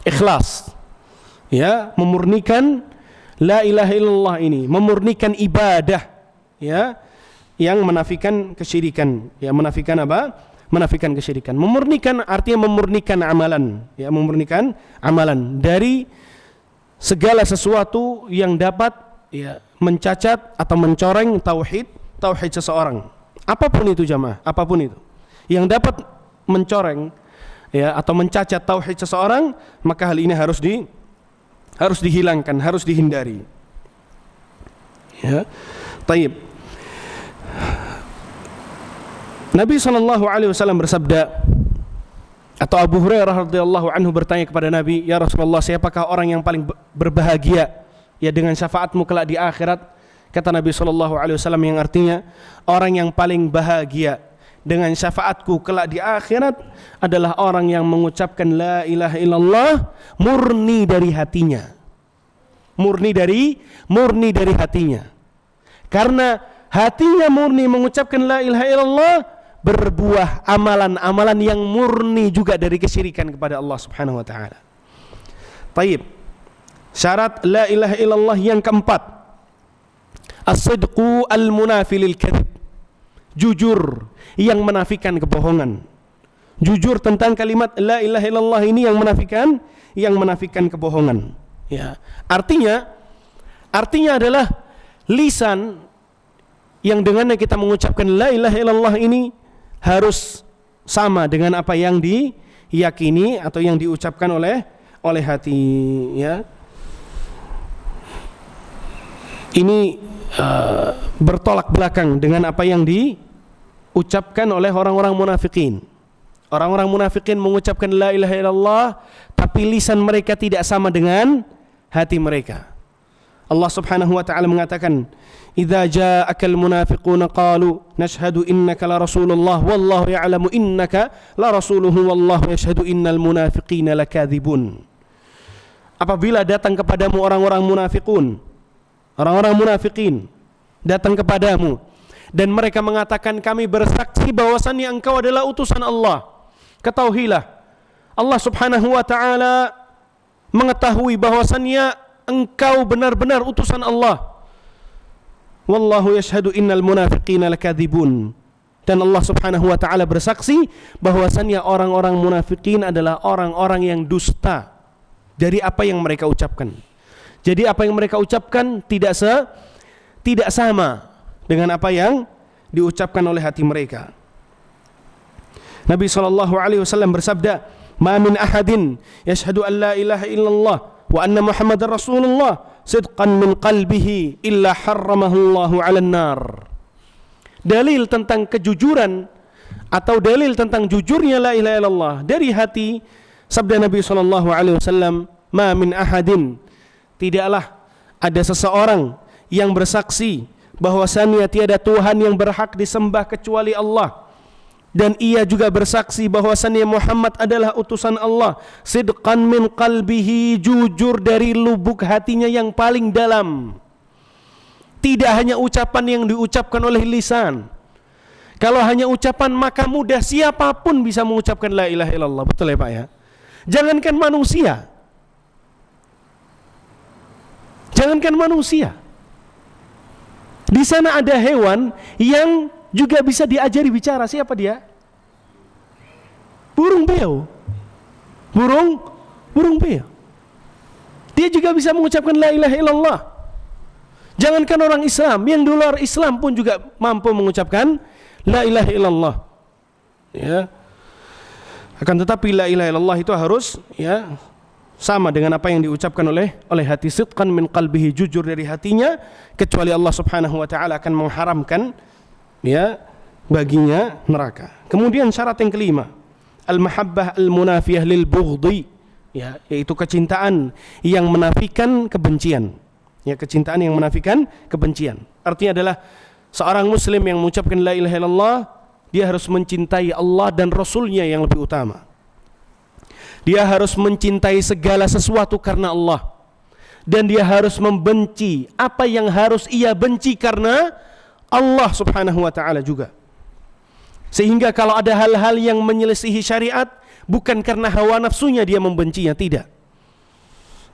ikhlas. Ya, memurnikan la ilaha illallah ini, memurnikan ibadah, ya, yang menafikan kesyirikan. Ya, menafikan apa? Menafikan kesyirikan. Memurnikan artinya memurnikan amalan, ya, memurnikan amalan dari segala sesuatu yang dapat, ya, mencacat atau mencoreng tauhid seseorang. Apapun itu jamaah, apapun itu yang dapat mencoreng, ya, atau mencacat tauhid seseorang, maka hal ini harus dihilangkan, harus dihindari. Ya. Taib. Nabi SAW bersabda, atau Abu Hurairah radhiyallahu anhu bertanya kepada Nabi, ya Rasulullah, siapakah orang yang paling berbahagia, ya, dengan syafaatmu kelak di akhirat? Kata Nabi SAW yang artinya orang yang paling bahagia dengan syafaatku kelak di akhirat adalah orang yang mengucapkan la ilaha illallah murni dari hatinya. Murni dari hatinya. Karena hatinya murni mengucapkan la ilaha illallah, berbuah amalan-amalan yang murni juga dari kesyirikan kepada Allah Subhanahu wa taala. Baik. Syarat la ilaha illallah yang keempat, as-sidqu al-munafi lil kadhib. Jujur yang menafikan kebohongan. Jujur tentang kalimat la ilaha illallah ini yang menafikan kebohongan. Ya. Artinya adalah lisan yang dengannya kita mengucapkan la ilaha illallah ini harus sama dengan apa yang diyakini atau yang diucapkan oleh hati, ya. Ini bertolak belakang dengan apa yang diucapkan oleh orang-orang munafikin. Orang-orang munafikin mengucapkan la ilaha illallah, tapi lisan mereka tidak sama dengan hati mereka. Allah Subhanahu wa taala mengatakan, "Idza ja'akal munafiquna qalu nashhadu innaka la rasulullah wallahu ya'lamu innaka la rasuluhu wallahu yashhadu innal munafiqina lakadzibun." Apabila datang kepadamu orang-orang munafiqun, orang-orang munafikin datang kepadamu dan mereka mengatakan kami bersaksi bahwasannya engkau adalah utusan Allah, ketahuilah Allah Subhanahu wa taala mengetahui bahwasannya engkau benar-benar utusan Allah. Wallahu yashhadu innal munafiqina lakadzibun. Dan Allah Subhanahu wa taala bersaksi bahwasannya orang-orang munafikin adalah orang-orang yang dusta dari apa yang mereka ucapkan. Jadi apa yang mereka ucapkan tidak sama dengan apa yang diucapkan oleh hati mereka. Nabi SAW bersabda, "Ma min ahadin yashhadu an la ilaha illallah wa anna Muhammadar Rasulullah sidqan min qalbihi illa harramahu Allahu 'alan nar." Dalil tentang kejujuran atau dalil tentang jujurnya la ilaha illallah dari hati, sabda Nabi SAW, "Ma min ahadin," tidaklah ada seseorang yang bersaksi bahwasannya tiada Tuhan yang berhak disembah kecuali Allah, dan ia juga bersaksi bahwasannya Muhammad adalah utusan Allah, sidqan min qalbihi, jujur dari lubuk hatinya yang paling dalam. Tidak hanya ucapan yang diucapkan oleh lisan. Kalau hanya ucapan maka mudah siapapun bisa mengucapkan la ilaha illallah. Betul ya Pak ya? Jangankan manusia. Di sana ada hewan yang juga bisa diajari bicara. Siapa dia? Burung beo. Burung beo. Dia juga bisa mengucapkan la ilaha illallah. Jangankan orang Islam, yang di luar Islam pun juga mampu mengucapkan la ilaha illallah. Ya. Akan tetapi la ilaha illallah itu harus sama dengan apa yang diucapkan oleh hati, sidqan min qalbihi, jujur dari hatinya, kecuali Allah Subhanahu wa taala akan mengharamkan baginya neraka. Kemudian syarat yang kelima, al-mahabbah al-munafiyah lil bughdhi, yaitu kecintaan yang menafikan kebencian. Kecintaan yang menafikan kebencian. Artinya adalah seorang muslim yang mengucapkan la ilaha illallah, dia harus mencintai Allah dan Rasulnya yang lebih utama. Dia harus mencintai segala sesuatu karena Allah, dan dia harus membenci apa yang harus ia benci karena Allah Subhanahu wa taala juga. Sehingga kalau ada hal-hal yang menyelisihi syariat, bukan karena hawa nafsunya dia membencinya, tidak.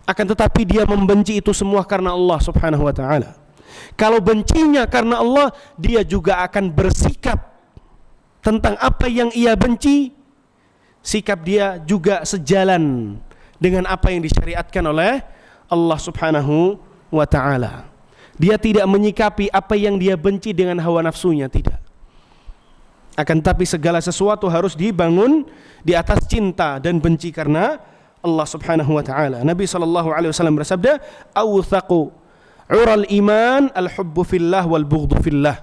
Akan tetapi dia membenci itu semua karena Allah Subhanahu wa taala. Kalau bencinya karena Allah, dia juga akan bersikap tentang apa yang ia benci, sikap dia juga sejalan dengan apa yang disyariatkan oleh Allah Subhanahu wa taala. Dia tidak menyikapi apa yang dia benci dengan hawa nafsunya, tidak. Akan tapi segala sesuatu harus dibangun di atas cinta dan benci karena Allah Subhanahu wa taala. Nabi sallallahu alaihi wasallam bersabda, "Awthaqu 'ural iman al-hubbu fillah wal bughdhu fillah."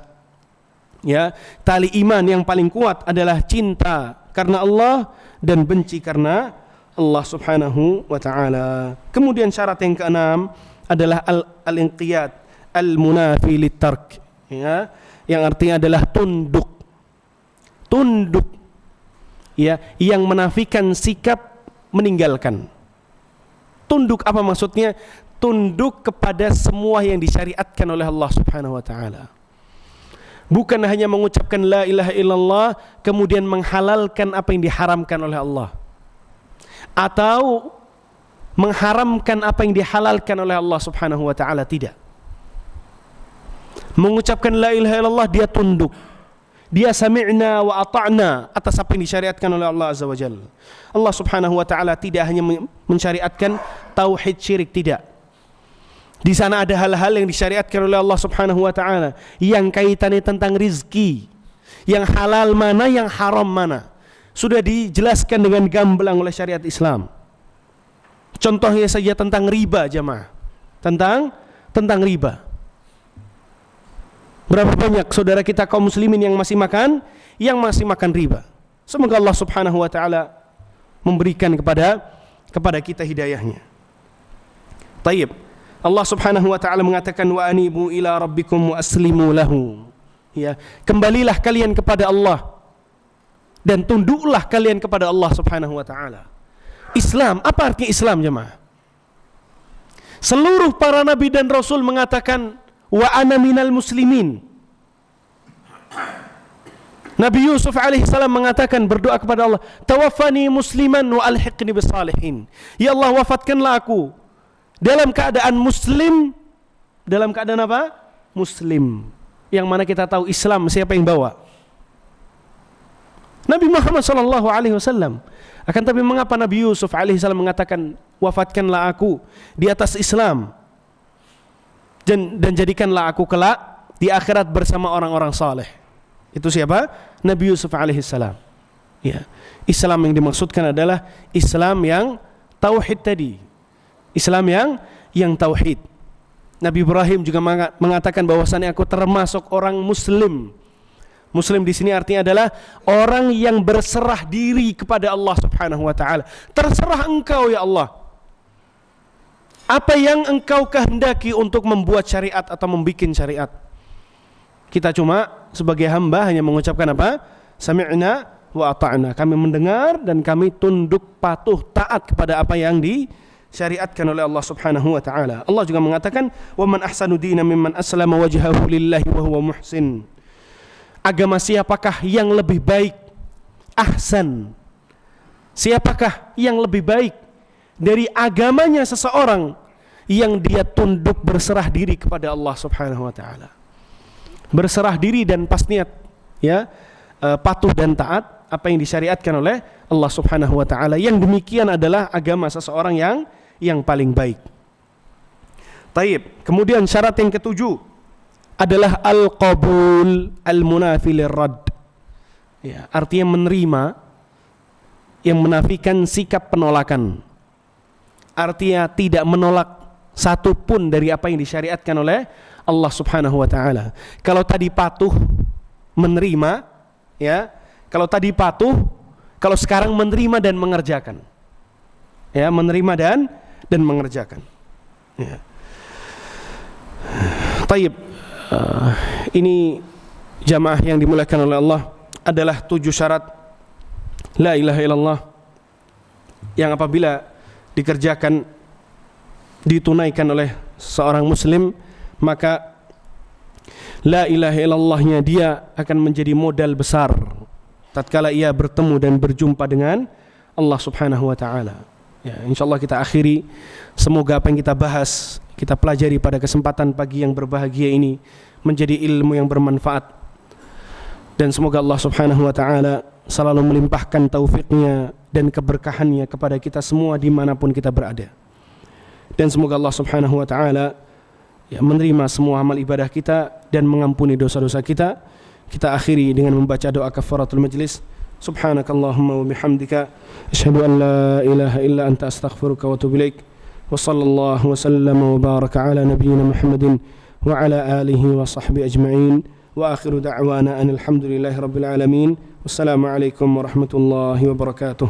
Tali iman yang paling kuat adalah cinta karena Allah dan benci karena Allah Subhanahu wa taala. Kemudian syarat yang keenam adalah al-inqiyad al-munafi lit-tark, yang artinya adalah tunduk tunduk, ya, yang menafikan sikap meninggalkan. Tunduk apa maksudnya? Tunduk kepada semua yang disyariatkan oleh Allah Subhanahu wa taala. Bukan hanya mengucapkan la ilaha illallah kemudian menghalalkan apa yang diharamkan oleh Allah, atau mengharamkan apa yang dihalalkan oleh Allah Subhanahu wa taala, tidak. Mengucapkan la ilaha illallah dia tunduk, dia sami'na wa ata'na atas apa yang disyariatkan oleh Allah Azza wa Jalla. Allah Subhanahu wa taala tidak hanya mensyariatkan tauhid syirik, tidak. Di sana ada hal-hal yang disyariatkan oleh Allah Subhanahu wa taala yang kaitannya tentang rizki, yang halal mana, yang haram mana, sudah dijelaskan dengan gamblang oleh syariat Islam. Contohnya saja tentang riba, jamaah. Tentang riba. Berapa banyak saudara kita kaum muslimin yang masih makan riba. Semoga Allah Subhanahu wa taala memberikan kepada kita hidayahnya. Taib. Allah Subhanahu wa taala mengatakan wa anibu ila rabbikum wa aslimu lahu. Ya, kembalilah kalian kepada Allah dan tunduklah kalian kepada Allah Subhanahu wa taala. Islam, apa arti Islam, jemaah? Seluruh para nabi dan rasul mengatakan wa ana minal muslimin. Nabi Yusuf alaihissalam mengatakan, berdoa kepada Allah, tawaffani musliman wa alhiqni bisalihin. Ya Allah, wafatkanlah aku dalam keadaan muslim. Dalam keadaan apa? Muslim. Yang mana kita tahu Islam siapa yang bawa? Nabi Muhammad sallallahu alaihi wasallam. Akan tapi mengapa Nabi Yusuf alaihissalam mengatakan wafatkanlah aku di atas Islam dan jadikanlah aku kelak di akhirat bersama orang-orang saleh. Itu siapa? Nabi Yusuf alaihissalam. Ya. Islam yang dimaksudkan adalah Islam yang tauhid tadi. Islam yang tauhid. Nabi Ibrahim juga mengatakan bahwasannya aku termasuk orang muslim. Muslim di sini artinya adalah orang yang berserah diri kepada Allah Subhanahu wa taala. Terserah engkau ya Allah. Apa yang engkau kehendaki untuk membuat syariat atau membikin syariat. Kita cuma sebagai hamba hanya mengucapkan apa? Sami'na wa ata'na. Kami mendengar dan kami tunduk patuh taat kepada apa yang disyariatkan oleh Allah Subhanahu wa taala. Allah juga mengatakan, "Wa man ahsanu dinan mimman aslama wajhahu lillahi wa huwa muhsin." Agama siapakah yang lebih baik? Ahsan. Siapakah yang lebih baik dari agamanya seseorang yang dia tunduk berserah diri kepada Allah Subhanahu wa taala. Berserah diri dan pastinya ya patuh dan taat apa yang disyariatkan oleh Allah Subhanahu wa taala. Yang demikian adalah agama seseorang yang paling baik. Taib. Kemudian syarat yang ketujuh adalah al-qabul al-munafi lirrad. Ya, artinya menerima yang menafikan sikap penolakan. Artinya tidak menolak satu pun dari apa yang disyariatkan oleh Allah Subhanahu wa taala. Kalau tadi patuh menerima, ya. Kalau tadi patuh, kalau sekarang menerima dan mengerjakan. Ya, menerima dan mengerjakan. Ya. Taib. Ini jamaah yang dimuliakan oleh Allah adalah 7 syarat la ilaha illallah yang apabila dikerjakan, ditunaikan oleh seorang muslim, maka la ilaha illallahnya dia akan menjadi modal besar tatkala ia bertemu dan berjumpa dengan Allah Subhanahu wa taala. Ya, insyaallah kita akhiri, semoga apa yang kita bahas, kita pelajari pada kesempatan pagi yang berbahagia ini menjadi ilmu yang bermanfaat, dan semoga Allah Subhanahu wa taala selalu melimpahkan taufiknya dan keberkahannya kepada kita semua dimanapun kita berada, dan semoga Allah Subhanahu wa taala ya menerima semua amal ibadah kita dan mengampuni dosa-dosa kita. Kita akhiri dengan membaca doa kafaratul majlis. Subhanakallahumma wa bihamdika asyhadu an la ilaha illa anta astaghfiruka wa atubu ilaik. Wa sallallahu wa sallama wa baraka ala nabiyyina Muhammadin wa ala alihi wa sahbihi ajma'in. Wa akhiru da'wana anil hamdulillahi rabbil alamin. Wassalamu alaikum warahmatullahi wabarakatuh.